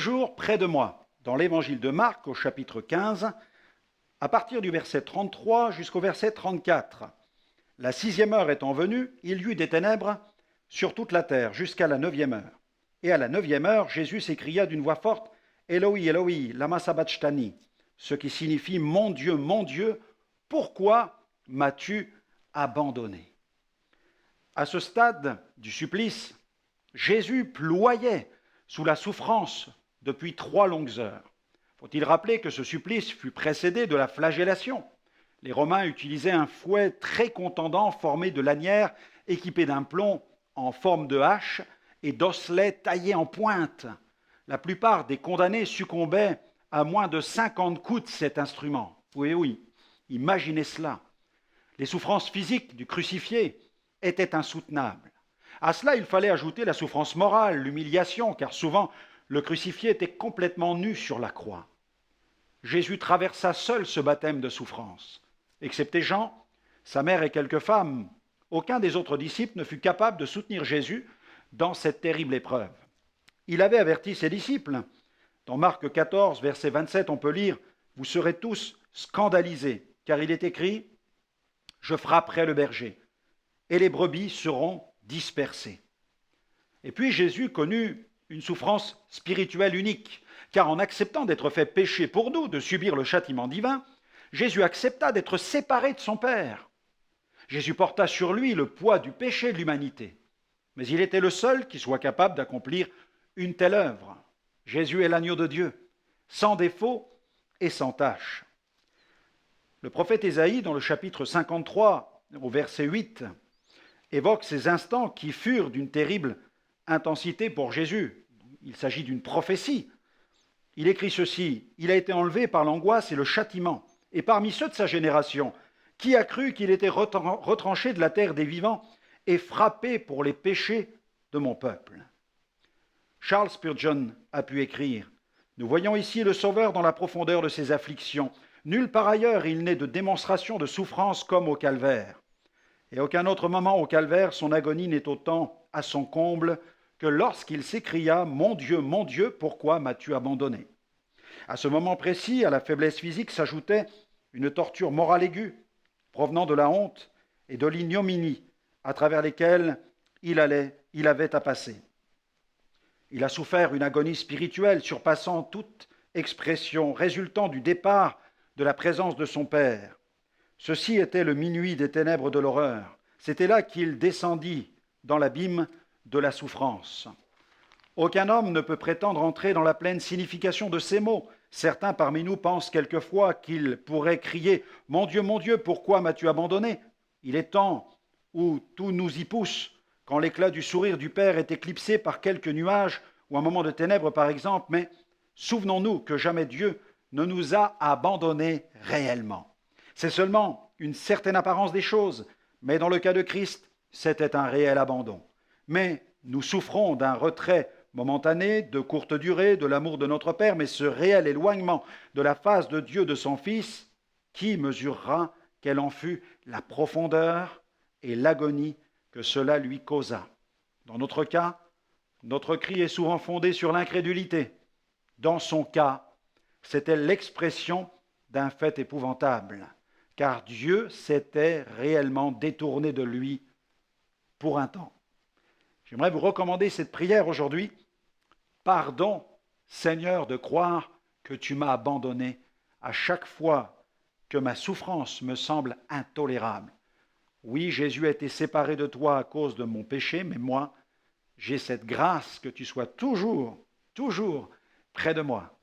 toujours près de moi, dans l'évangile de Marc au chapitre 15, à partir du verset 33 jusqu'au verset 34. La 6e heure étant venue, il y eut des ténèbres sur toute la terre jusqu'à la 9e heure. Et à la 9e heure, Jésus s'écria d'une voix forte, Eloi, Eloi, lama sabachthani, ce qui signifie mon Dieu, pourquoi m'as-tu abandonné? À ce stade du supplice, Jésus ployait sous la souffrance depuis 3 longues heures. Faut-il rappeler que ce supplice fut précédé de la flagellation? Les Romains utilisaient un fouet très contondant formé de lanières équipé d'un plomb en forme de hache et d'osselets taillés en pointe. La plupart des condamnés succombaient à moins de 50 coups de cet instrument. Oui, imaginez cela. Les souffrances physiques du crucifié étaient insoutenables. À cela, il fallait ajouter la souffrance morale, l'humiliation, car souvent le crucifié était complètement nu sur la croix. Jésus traversa seul ce baptême de souffrance. Excepté Jean, sa mère et quelques femmes, aucun des autres disciples ne fut capable de soutenir Jésus dans cette terrible épreuve. Il avait averti ses disciples. Dans Marc 14, verset 27, on peut lire « Vous serez tous scandalisés, car il est écrit « Je frapperai le berger, et les brebis seront dispersées. » Et puis Jésus connut une souffrance spirituelle unique, car en acceptant d'être fait péché pour nous, de subir le châtiment divin, Jésus accepta d'être séparé de son Père. Jésus porta sur lui le poids du péché de l'humanité. Mais il était le seul qui soit capable d'accomplir une telle œuvre. Jésus est l'agneau de Dieu, sans défaut et sans tache. Le prophète Ésaïe, dans le chapitre 53, au verset 8, évoque ces instants qui furent d'une terrible intensité pour Jésus. Il s'agit d'une prophétie. Il écrit ceci, « Il a été enlevé par l'angoisse et le châtiment, et parmi ceux de sa génération, qui a cru qu'il était retranché de la terre des vivants et frappé pour les péchés de mon peuple. » Charles Spurgeon a pu écrire, « Nous voyons ici le Sauveur dans la profondeur de ses afflictions. Nulle part ailleurs il n'est de démonstration de souffrance comme au calvaire. Et aucun autre moment au calvaire, son agonie n'est autant à son comble que lorsqu'il s'écria « Mon Dieu, pourquoi m'as-tu abandonné ?» À ce moment précis, à la faiblesse physique s'ajoutait une torture morale aiguë, provenant de la honte et de l'ignominie à travers lesquelles il avait à passer. Il a souffert une agonie spirituelle surpassant toute expression, résultant du départ de la présence de son Père. Ceci était le minuit des ténèbres de l'horreur. C'était là qu'il descendit dans l'abîme de la souffrance. Aucun homme ne peut prétendre entrer dans la pleine signification de ces mots. Certains parmi nous pensent quelquefois qu'il pourrait crier « Mon Dieu, pourquoi m'as-tu abandonné ?» Il est temps où tout nous y pousse, quand l'éclat du sourire du Père est éclipsé par quelques nuages ou un moment de ténèbres par exemple, mais souvenons-nous que jamais Dieu ne nous a abandonnés réellement. C'est seulement une certaine apparence des choses, mais dans le cas de Christ, c'était un réel abandon. Mais nous souffrons d'un retrait momentané, de courte durée, de l'amour de notre Père, mais ce réel éloignement de la face de Dieu de son Fils, qui mesurera quelle en fut la profondeur et l'agonie que cela lui causa. Dans notre cas, notre cri est souvent fondé sur l'incrédulité. Dans son cas, c'était l'expression d'un fait épouvantable, car Dieu s'était réellement détourné de lui pour un temps. J'aimerais vous recommander cette prière aujourd'hui. Pardon, Seigneur, de croire que tu m'as abandonné à chaque fois que ma souffrance me semble intolérable. Oui, Jésus a été séparé de toi à cause de mon péché, mais moi, j'ai cette grâce que tu sois toujours près de moi.